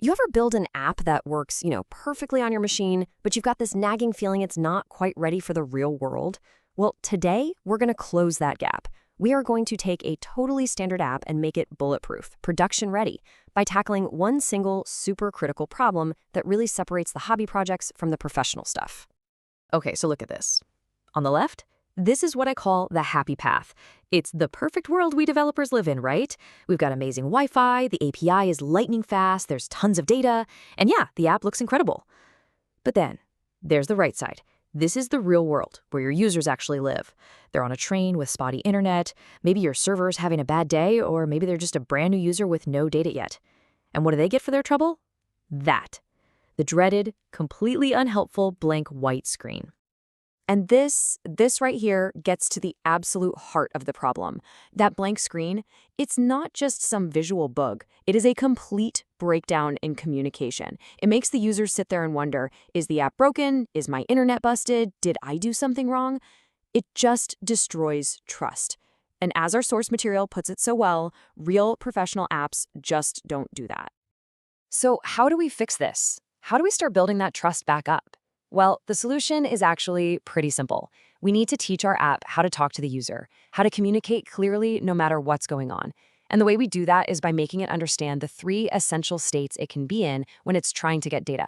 You ever build an app that works, perfectly on your machine, but you've got this nagging feeling it's not quite ready for the real world? Well, today, we're going to close that gap. We are going to take a totally standard app and make it bulletproof, production ready, by tackling one single super critical problem that really separates the hobby projects from the professional stuff. Okay, so look at this. On the left, this is what I call the happy path. It's the perfect world we developers live in, right? We've got amazing Wi-Fi, the API is lightning fast, there's tons of data, and yeah, the app looks incredible. But then, there's the right side. This is the real world, where your users actually live. They're on a train with spotty internet, maybe your server's having a bad day, or maybe they're just a brand new user with no data yet. And what do they get for their trouble? That. The dreaded, completely unhelpful blank white screen. And this right here gets to the absolute heart of the problem. That blank screen, it's not just some visual bug. It is a complete breakdown in communication. It makes the user sit there and wonder, is the app broken? Is my internet busted? Did I do something wrong? It just destroys trust. And as our source material puts it so well, real professional apps just don't do that. So how do we fix this? How do we start building that trust back up? Well, the solution is actually pretty simple. We need to teach our app how to talk to the user, how to communicate clearly no matter what's going on. And the way we do that is by making it understand the 3 essential states it can be in when it's trying to get data.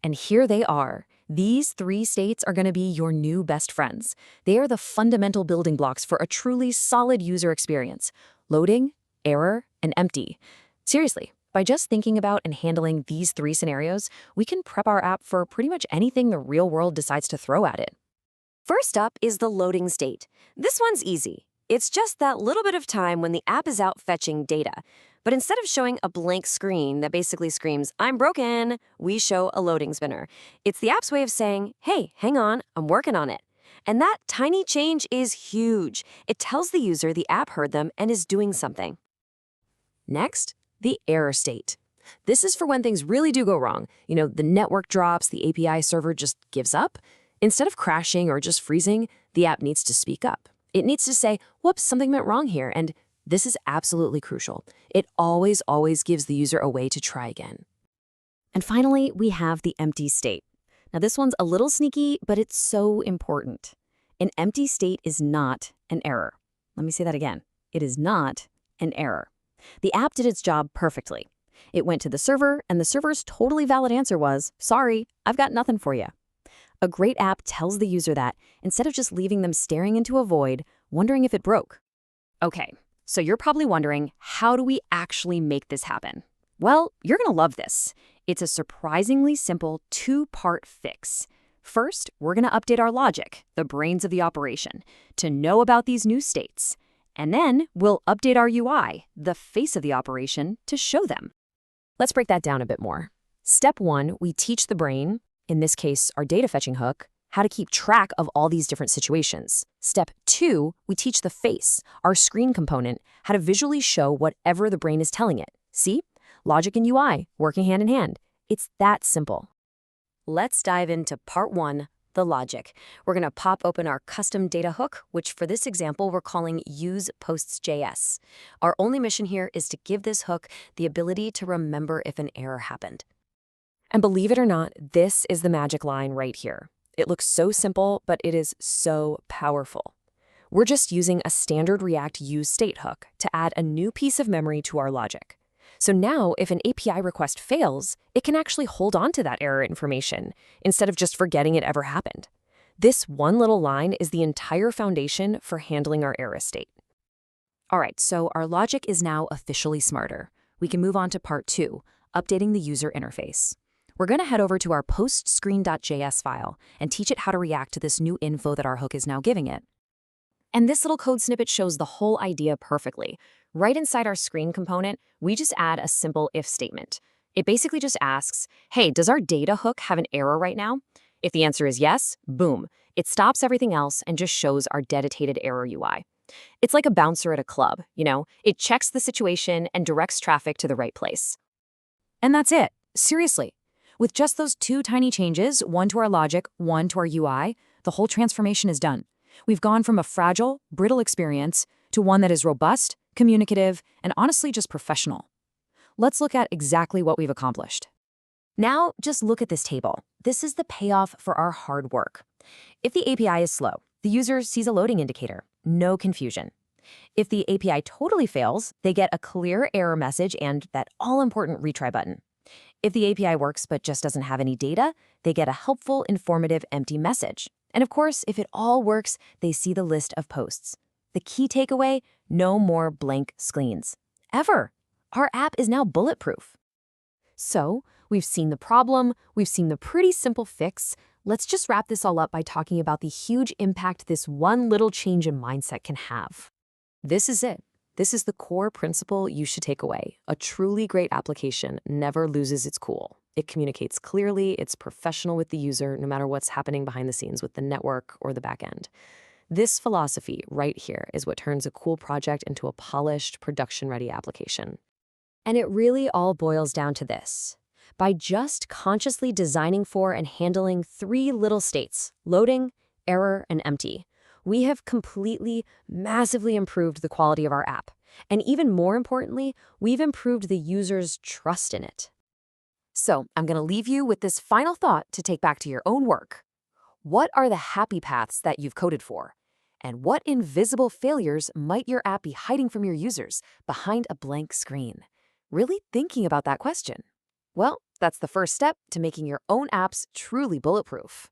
And here they are. These 3 states are going to be your new best friends. They are the fundamental building blocks for a truly solid user experience: loading, error, and empty. Seriously. By just thinking about and handling these 3 scenarios, we can prep our app for pretty much anything the real world decides to throw at it. First up is the loading state. This one's easy. It's just that little bit of time when the app is out fetching data. But instead of showing a blank screen that basically screams, "I'm broken," we show a loading spinner. It's the app's way of saying, "Hey, hang on, I'm working on it." And that tiny change is huge. It tells the user the app heard them and is doing something. Next, the error state. This is for when things really do go wrong. The network drops, the API server just gives up. Instead of crashing or just freezing, the app needs to speak up. It needs to say, "Whoops, something went wrong here," and this is absolutely crucial. It always gives the user a way to try again. And finally, we have the empty state. Now this one's a little sneaky, but it's so important. An empty state is not an error. Let me say that again. It is not an error. The app did its job perfectly. It went to the server, and the server's totally valid answer was, "Sorry, I've got nothing for you." A great app tells the user that, instead of just leaving them staring into a void, wondering if it broke. Okay, so you're probably wondering, how do we actually make this happen? Well, you're going to love this. It's a surprisingly simple 2-part fix. First, we're going to update our logic, the brains of the operation, to know about these new states. And then we'll update our UI, the face of the operation, to show them. Let's break that down a bit more. Step 1, we teach the brain, in this case our data fetching hook, how to keep track of all these different situations. Step 2, we teach the face, our screen component, how to visually show whatever the brain is telling it. See? Logic and UI, working hand in hand. It's that simple. Let's dive into part 1, the logic. We're going to pop open our custom data hook, which for this example, we're calling usePosts.js. Our only mission here is to give this hook the ability to remember if an error happened. And believe it or not, this is the magic line right here. It looks so simple, but it is so powerful. We're just using a standard React useState hook to add a new piece of memory to our logic. So now, if an API request fails, it can actually hold on to that error information instead of just forgetting it ever happened. This one little line is the entire foundation for handling our error state. All right, so our logic is now officially smarter. We can move on to part 2, updating the user interface. We're going to head over to our postscreen.js file and teach it how to react to this new info that our hook is now giving it. And this little code snippet shows the whole idea perfectly. Right inside our screen component, we just add a simple if statement. It basically just asks, "Hey, does our data hook have an error right now?" If the answer is yes, boom, it stops everything else and just shows our dedicated error UI. It's like a bouncer at a club, It checks the situation and directs traffic to the right place. And that's it. Seriously. With just those 2 tiny changes, one to our logic, one to our UI, the whole transformation is done. We've gone from a fragile, brittle experience to one that is robust, communicative, and honestly just professional. Let's look at exactly what we've accomplished. Now, just look at this table. This is the payoff for our hard work. If the API is slow, the user sees a loading indicator, no confusion. If the API totally fails, they get a clear error message and that all-important retry button. If the API works but just doesn't have any data, they get a helpful, informative, empty message. And of course, if it all works, they see the list of posts. The key takeaway, no more blank screens. Ever. Our app is now bulletproof. So, we've seen the problem, we've seen the pretty simple fix. Let's just wrap this all up by talking about the huge impact this one little change in mindset can have. This is it. This is the core principle you should take away. A truly great application never loses its cool. It communicates clearly, it's professional with the user, no matter what's happening behind the scenes with the network or the back end. This philosophy right here is what turns a cool project into a polished, production-ready application. And it really all boils down to this. By just consciously designing for and handling 3 little states, loading, error, and empty, we have completely, massively improved the quality of our app. And even more importantly, we've improved the user's trust in it. So I'm going to leave you with this final thought to take back to your own work. What are the happy paths that you've coded for? And what invisible failures might your app be hiding from your users behind a blank screen? Really thinking about that question? Well, that's the first step to making your own apps truly bulletproof.